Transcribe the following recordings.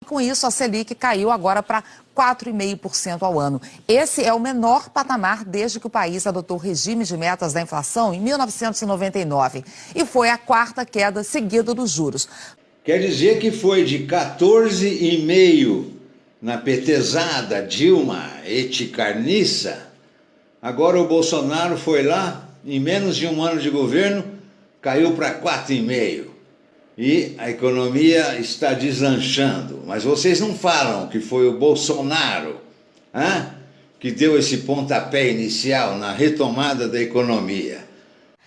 Com isso, a Selic caiu agora para 4,5% ao ano. Esse é o menor patamar desde que o país adotou o regime de metas da inflação em 1999. E foi a quarta queda seguida dos juros. Quer dizer que foi de 14,5% na petezada Dilma et carniça. Agora o Bolsonaro foi lá, em menos de um ano de governo, caiu para 4,5%. E a economia está deslanchando. Mas vocês não falam que foi o Bolsonaro que deu esse pontapé inicial na retomada da economia.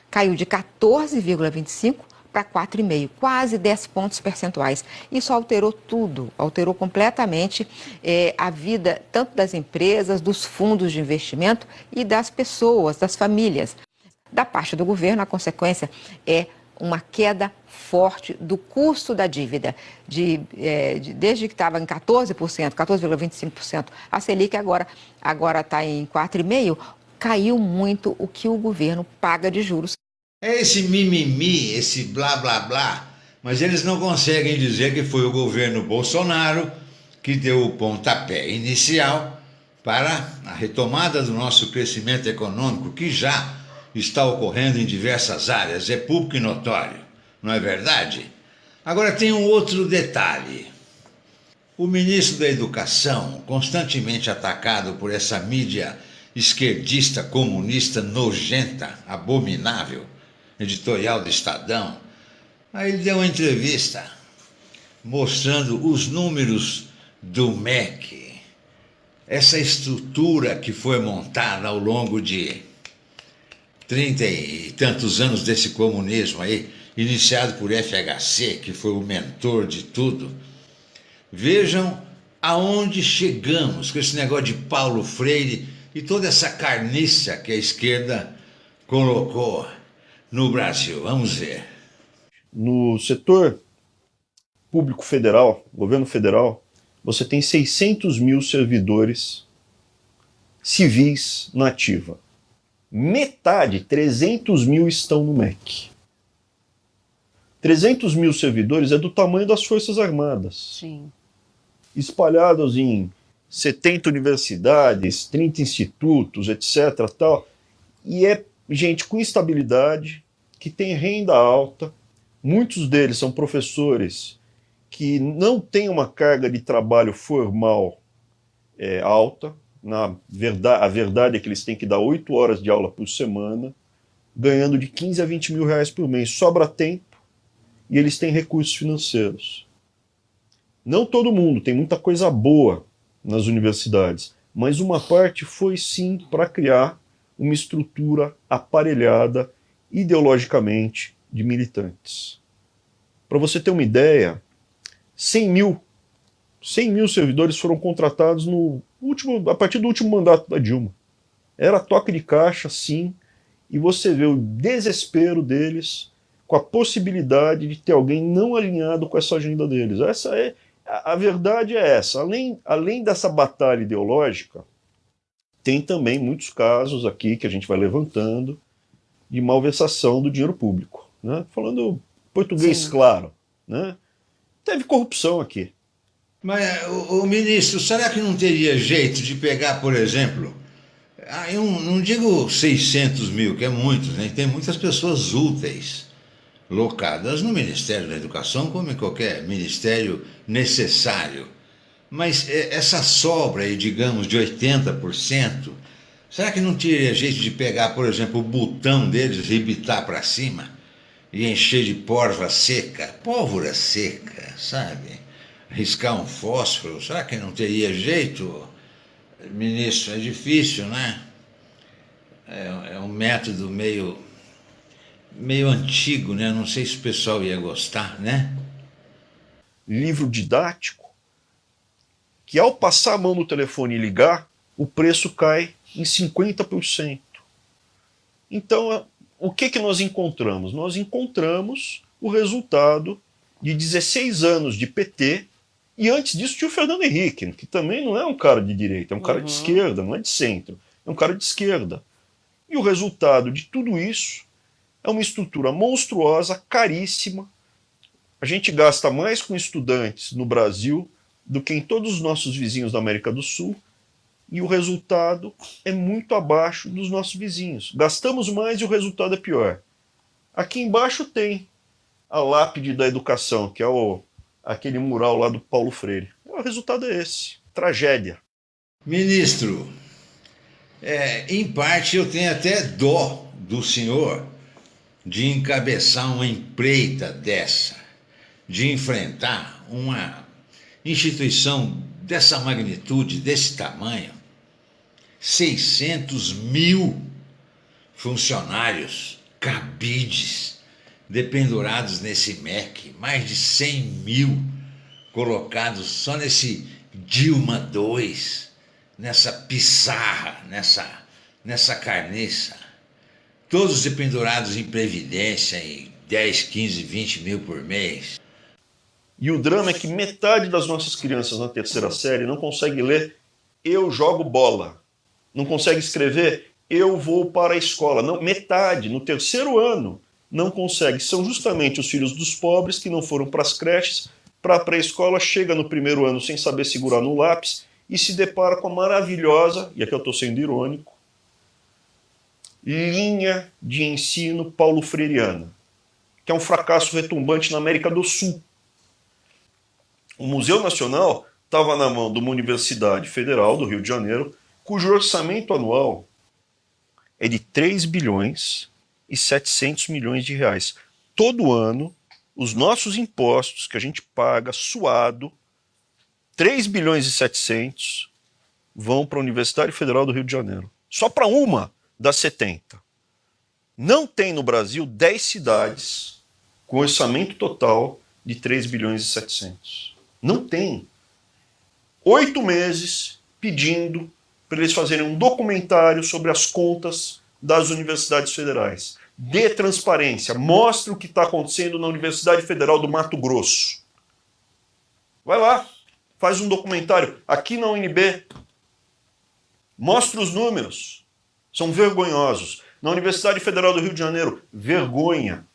Caiu de 14,25% para 4,5%, quase 10 pontos percentuais. Isso alterou tudo, alterou completamente a vida tanto das empresas, dos fundos de investimento e das pessoas, das famílias. Da parte do governo, a consequência é uma queda forte do custo da dívida. Desde que estava em 14%, 14,25%, a Selic agora está em 4,5%, caiu muito o que o governo paga de juros. É esse mimimi, esse blá blá blá, mas eles não conseguem dizer que foi o governo Bolsonaro que deu o pontapé inicial para a retomada do nosso crescimento econômico, que já está ocorrendo em diversas áreas, é público e notório, não é verdade? Agora tem um outro detalhe. O ministro da Educação, constantemente atacado por essa mídia esquerdista, comunista, nojenta, abominável, editorial do Estadão, aí ele deu uma entrevista mostrando os números do MEC, essa estrutura que foi montada ao longo de 30 e tantos anos desse comunismo aí, iniciado por FHC, que foi o mentor de tudo. Vejam aonde chegamos com esse negócio de Paulo Freire e toda essa carniça que a esquerda colocou no Brasil. Vamos ver. No setor público federal, governo federal, você tem 600 mil servidores civis na ativa. Metade, 300 mil, estão no MEC. 300 mil servidores é do tamanho das Forças Armadas. Sim. Espalhados em 70 universidades, 30 institutos, etc. Tal. E é gente com estabilidade, que tem renda alta. Muitos deles são professores que não têm uma carga de trabalho formal alta. A verdade é que eles têm que dar 8 horas de aula por semana, ganhando de 15 a 20 mil reais por mês. Sobra tempo e eles têm recursos financeiros. Não todo mundo, tem muita coisa boa nas universidades, mas uma parte foi sim para criar uma estrutura aparelhada ideologicamente de militantes. Para você ter uma ideia, 100 mil servidores foram contratados a partir do último mandato da Dilma. Era toque de caixa, sim, e você vê o desespero deles com a possibilidade de ter alguém não alinhado com essa agenda deles. A verdade é essa. Além dessa batalha ideológica, tem também muitos casos aqui que a gente vai levantando de malversação do dinheiro público. Né? Falando português sim, claro. Né? Teve corrupção aqui. Mas, o ministro, será que não teria jeito de pegar, por exemplo, eu não digo 600 mil, que é muitos, né? Tem muitas pessoas úteis locadas no Ministério da Educação, como em qualquer ministério necessário. Mas essa sobra aí, digamos, de 80%, será que não teria jeito de pegar, por exemplo, o botão deles, rebitar para cima e encher de pólvora seca, sabe? Riscar um fósforo, será que não teria jeito, ministro? É difícil, né? É um método meio antigo, né? Não sei se o pessoal ia gostar, né? Livro didático, que ao passar a mão no telefone e ligar, o preço cai em 50%. Então, o que nós encontramos? Nós encontramos o resultado de 16 anos de PT. E antes disso tinha o Fernando Henrique, que também não é um cara de direita, é um cara de esquerda, não é de centro, é um cara de esquerda. E o resultado de tudo isso é uma estrutura monstruosa, caríssima. A gente gasta mais com estudantes no Brasil do que em todos os nossos vizinhos da América do Sul, e o resultado é muito abaixo dos nossos vizinhos. Gastamos mais e o resultado é pior. Aqui embaixo tem a lápide da educação, que é aquele mural lá do Paulo Freire. O resultado é esse, tragédia. Ministro, em parte eu tenho até dó do senhor de encabeçar uma empreita dessa, de enfrentar uma instituição dessa magnitude, desse tamanho, 600 mil funcionários, cabides, dependurados nesse MEC, mais de 100 mil colocados só nesse Dilma 2, nessa pissarra, nessa carniça. Todos dependurados em previdência, em 10, 15, 20 mil por mês. E o drama é que metade das nossas crianças na terceira série não consegue ler "eu jogo bola", não consegue escrever "eu vou para a escola". Não, metade, no terceiro ano, não consegue. São justamente os filhos dos pobres que não foram para as creches, para a pré-escola, chega no primeiro ano sem saber segurar no lápis e se depara com a maravilhosa, e aqui eu estou sendo irônico, linha de ensino paulo freiriana, que é um fracasso retumbante na América do Sul. O Museu Nacional estava na mão de uma universidade federal do Rio de Janeiro, cujo orçamento anual é de 3 bilhões e 700 milhões de reais. Todo ano, os nossos impostos que a gente paga suado, 3 bilhões e 700, vão para a Universidade Federal do Rio de Janeiro. Só para uma das 70. Não tem no Brasil 10 cidades com orçamento total de 3 bilhões e 700. Não tem. 8 meses pedindo para eles fazerem um documentário sobre as contas das universidades federais. Dê transparência, mostre o que está acontecendo na Universidade Federal do Mato Grosso. Vai lá, faz um documentário aqui na UNB. Mostre os números. São vergonhosos. Na Universidade Federal do Rio de Janeiro, vergonha.